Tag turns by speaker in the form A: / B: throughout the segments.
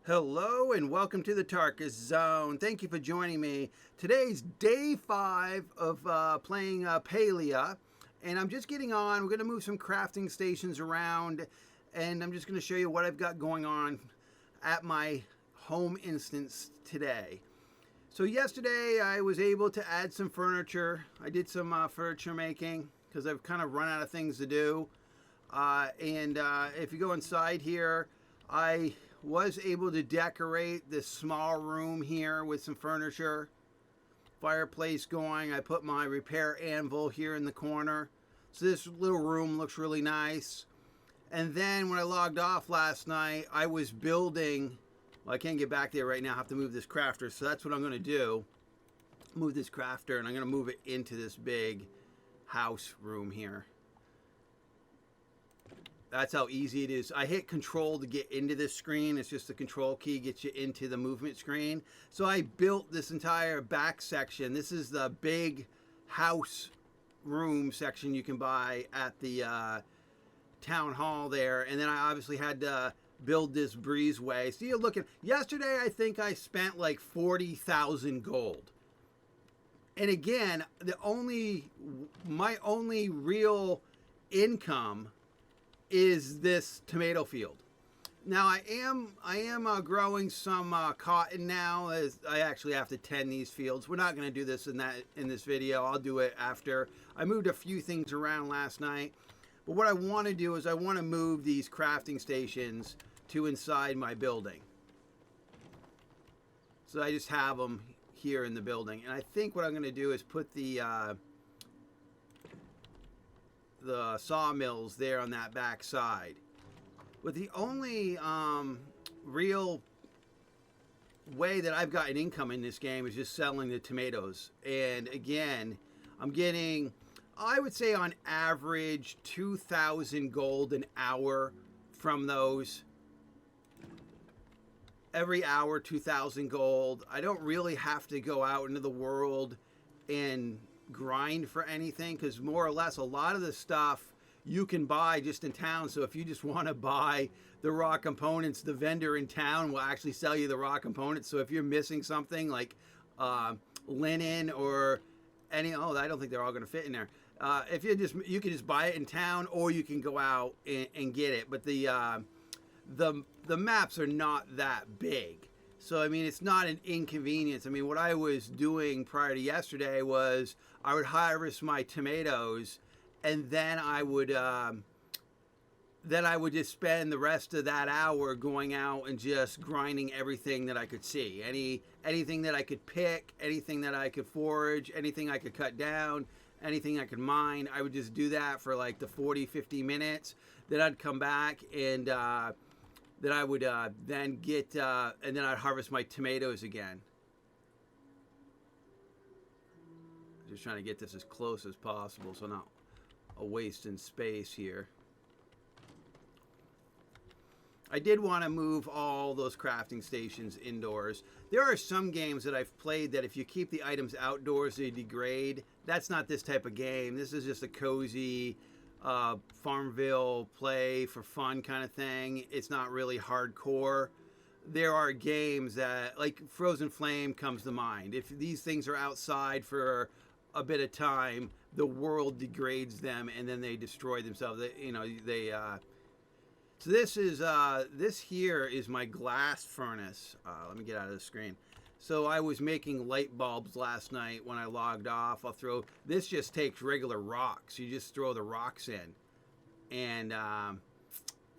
A: Hello and welcome to the Tarkus Zone. Thank you for joining me. Today's day 5 of playing Palia, and I'm just getting on. We're going to move some crafting stations around, and I'm just going to show you what I've got going on at my home instance today. So yesterday I was able to add some furniture. I did some furniture making because I've kind of run out of things to do. And if you go inside here, I was able to decorate this small room here with some furniture, fireplace going. I put my repair anvil here in the corner. So this little room looks really nice. And then when I logged off last night, I was building, well, I can't get back there right now. I have to move this crafter. So that's what I'm going to do. Move this crafter and I'm going to move it into this big house room here. That's how easy it is. I hit control to get into this screen. It's just the control key gets you into the movement screen. So I built this entire back section. This is the big house room section you can buy at the town hall there. And then I obviously had to build this breezeway. So you're looking, yesterday I think I spent like 40,000 gold. And again, my only real income is this tomato field. Now I am growing some cotton now, as I actually have to tend these fields. We're not going to do this in this video. I'll do it after. I moved a few things around last night, but what I want to do is I want to move these crafting stations to inside my building. So I just have them here in the building, and I think what I'm going to do is put the sawmills there on that back side. But the only real way that I've gotten income in this game is just selling the tomatoes. And again, I'm getting, I would say on average, 2,000 gold an hour from those. Every hour, 2,000 gold. I don't really have to go out into the world and grind for anything, because more or less a lot of the stuff you can buy just in town. So if you just want to buy the raw components, the vendor in town will actually sell you the raw components. So if you're missing something like linen or any, oh, I don't think they're all going to fit in there. If you can just buy it in town, or you can go out and get it. But the maps are not that big. So, I mean, it's not an inconvenience. I mean, what I was doing prior to yesterday was I would harvest my tomatoes, and then I would just spend the rest of that hour going out and just grinding everything that I could see. Anything that I could pick, anything that I could forage, anything I could cut down, anything I could mine. I would just do that for like the 40, 50 minutes. Then I'd come back and then I would then get, and then I'd harvest my tomatoes again. Just trying to get this as close as possible so not a waste in space here. I did want to move all those crafting stations indoors. There are some games that I've played that if you keep the items outdoors, they degrade. That's not this type of game. This is just a cozy Farmville play for fun kind of thing. It's not really hardcore. There are games that, like Frozen Flame comes to mind. If these things are outside for a bit of time, the world degrades them and then they destroy themselves. So this here is my glass furnace. Let me get out of the screen. So I was making light bulbs last night when I logged off. This just takes regular rocks. You just throw the rocks in, and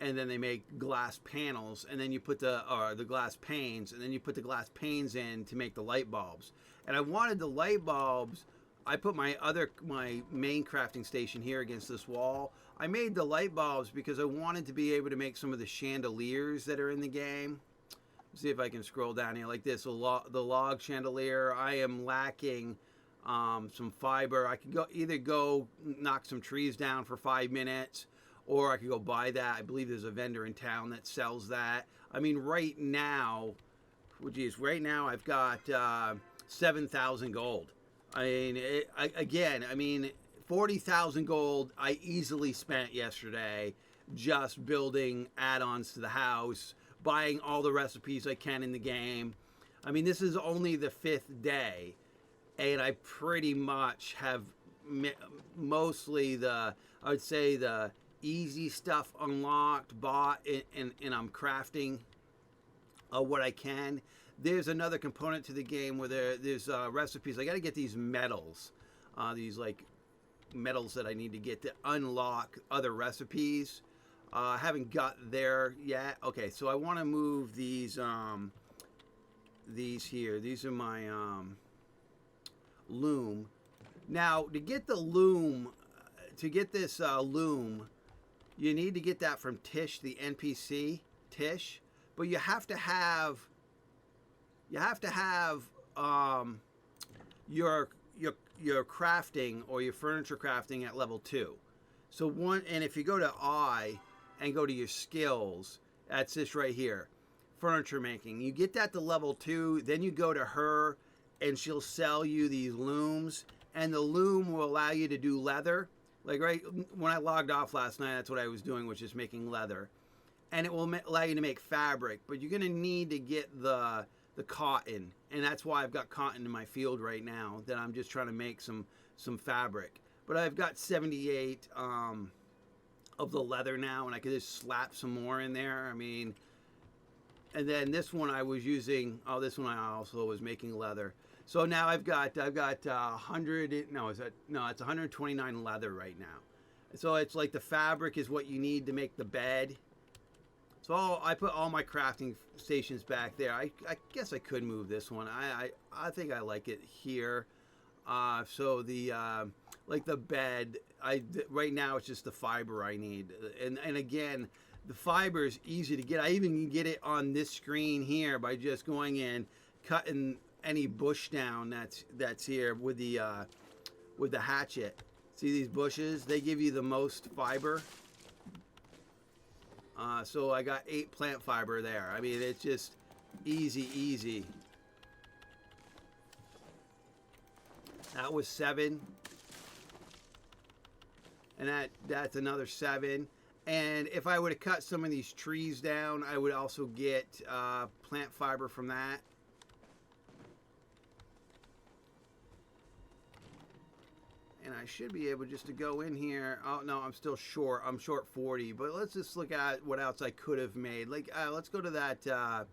A: then they make glass panels, and then you put the glass panes, and then you put the glass panes in to make the light bulbs. And I wanted the light bulbs. I put my main crafting station here against this wall. I made the light bulbs because I wanted to be able to make some of the chandeliers that are in the game. See if I can scroll down here like this. The log chandelier. I am lacking some fiber. I could either go knock some trees down for 5 minutes, or I could go buy that. I believe there's a vendor in town that sells that. I mean, right now, right now I've got 7,000 gold. I mean, 40,000 gold I easily spent yesterday just building add-ons to the house, buying all the recipes I can in the game. I mean, this is only the 5th day, and I pretty much have mostly I would say the easy stuff unlocked, bought, and I'm crafting what I can. There's another component to the game where there's recipes. I got to get these medals, these like medals that I need to get to unlock other recipes. I haven't got there yet. Okay, so I want to move these here. These are my loom. Now, to get the loom, to get this loom, you need to get that from Tish, the NPC, Tish. But you have to have your crafting or your furniture crafting at level 2. So and if you go to I and go to your skills, that's this right here, furniture making. You get that to level 2, then you go to her, and she'll sell you these looms, and the loom will allow you to do leather. Like right when I logged off last night, that's what I was doing, was just making leather. And it will allow you to make fabric, but you're gonna need to get the cotton, and that's why I've got cotton in my field right now, that I'm just trying to make some fabric. But I've got 78 of the leather now, and I could just slap some more in there. I mean, and then this one I was using, this one I also was making leather. So now I've got 100, no, it's 129 leather right now. So it's like the fabric is what you need to make the bed. So I put all my crafting stations back there. I guess I could move this one. I think I like it here. So the like the bed, right now it's just the fiber I need. And again, the fiber is easy to get. I even can get it on this screen here by just going in, cutting any bush down that's here with the hatchet. See these bushes? They give you the most fiber. So I got 8 plant fiber there. I mean, it's just easy. That was 7. And that's another 7. And if I would have cut some of these trees down, I would also get plant fiber from that. And I should be able just to go in here. Oh, no, I'm still short. I'm short 40. But let's just look at what else I could have made. Like, let's go to that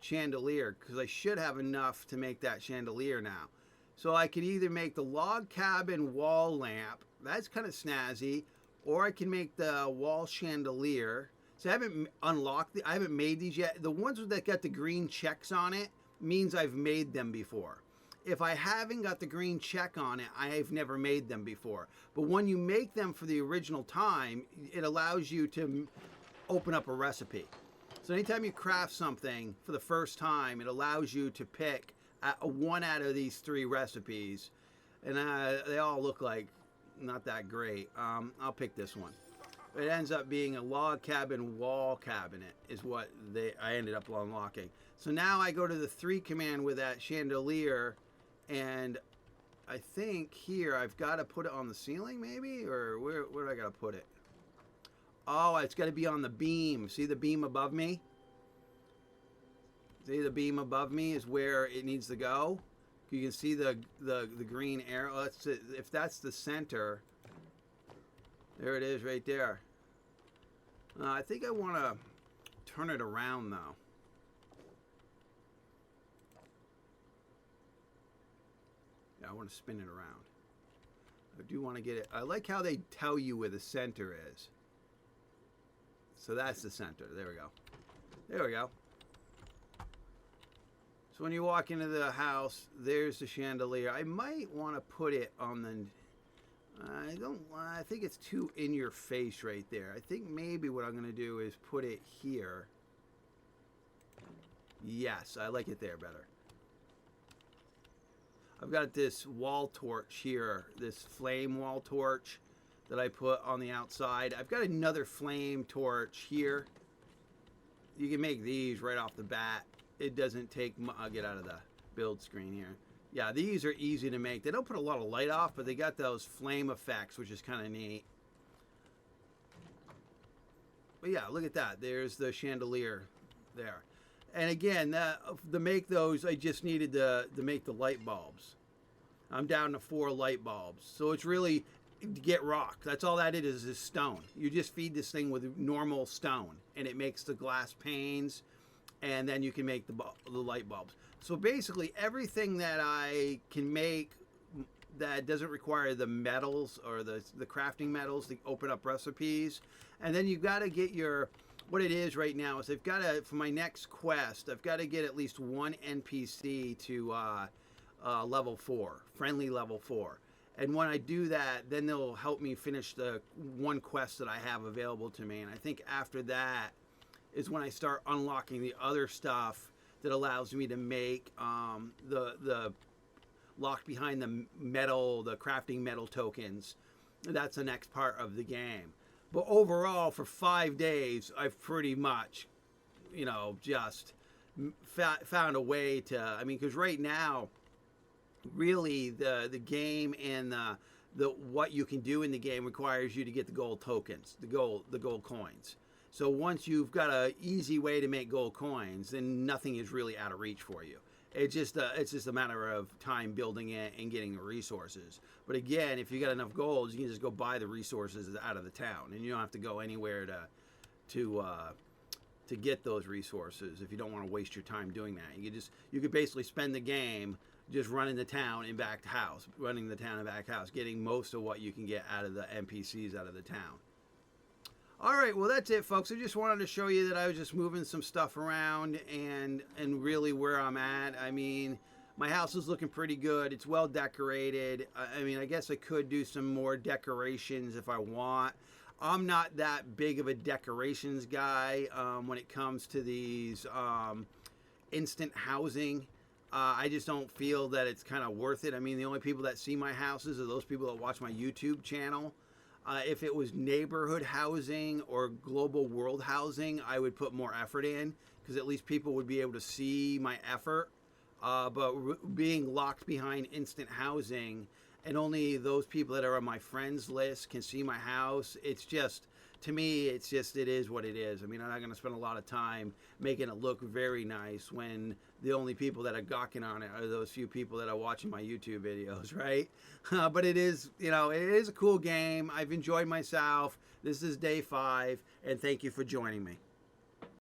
A: chandelier, because I should have enough to make that chandelier now. So I could either make the log cabin wall lamp. That's kind of snazzy. Or I can make the wall chandelier. So I haven't unlocked I haven't made these yet. The ones that got the green checks on it means I've made them before. If I haven't got the green check on it, I've never made them before. But when you make them for the original time, it allows you to open up a recipe. So anytime you craft something for the first time, it allows you to pick one out of these 3 recipes. And they all look like not that great. I'll pick this one. It ends up being a log cabin wall cabinet is what I ended up unlocking. So now I go to the 3 command with that chandelier. And I think here I've got to put it on the ceiling maybe, or where do I got to put it? Oh, it's got to be on the beam. See the beam above me? See the beam above me is where it needs to go. You can see the green arrow. If that's the center, there it is right there. I think I want to turn it around though. I want to spin it around. I do want to get it. I like how they tell you where the center is. So that's the center. There we go. There we go. So when you walk into the house, there's the chandelier. I might want to put it on the... I think it's too in your face right there. I think maybe what I'm going to do is put it here. Yes, I like it there better. I've got this wall torch here, this flame wall torch that I put on the outside. I've got another flame torch here. You can make these right off the bat. It doesn't take much. I'll get out of the build screen here. Yeah, these are easy to make. They don't put a lot of light off, but they got those flame effects, which is kind of neat. But yeah, look at that. There's the chandelier. there. And again, to make those, I just needed to make the light bulbs. I'm down to 4 light bulbs. So it's really to get rock. That's all that it is stone. You just feed this thing with normal stone, and it makes the glass panes, and then you can make the light bulbs. So basically, everything that I can make that doesn't require the metals or the crafting metals to open up recipes. And then you've got to get your, what it is right now is I've got to, for my next quest, I've got to get at least 1 NPC to level 4, friendly level 4. And when I do that, then they'll help me finish the 1 quest that I have available to me. And I think after that is when I start unlocking the other stuff that allows me to make the locked behind the metal, the crafting metal tokens. That's the next part of the game. But overall, for 5 days, I've pretty much, just found a way to, I mean, because right now, really the game and the what you can do in the game requires you to get the gold tokens, the gold coins. So once you've got an easy way to make gold coins, then nothing is really out of reach for you. It's just a matter of time building it and getting the resources. But again, if you got enough gold, you can just go buy the resources out of the town, and you don't have to go anywhere to get those resources if you don't want to waste your time doing that. You could basically spend the game just running the town and back to house, getting most of what you can get out of the NPCs out of the town. All right, well, that's it, folks. I just wanted to show you that I was just moving some stuff around and really where I'm at. I mean, my house is looking pretty good. It's well decorated. I mean, I guess I could do some more decorations if I want. I'm not that big of a decorations guy when it comes to these instant housing. I just don't feel that it's kind of worth it. I mean, the only people that see my houses are those people that watch my YouTube channel. If it was neighborhood housing or global world housing, I would put more effort in because at least people would be able to see my effort. But being locked behind instant housing and only those people that are on my friends list can see my house, it's just, to me, it is what it is. I mean, I'm not going to spend a lot of time making it look very nice when the only people that are gawking on it are those few people that are watching my YouTube videos, right? But it is, it is a cool game. I've enjoyed myself. This is day 5, and thank you for joining me.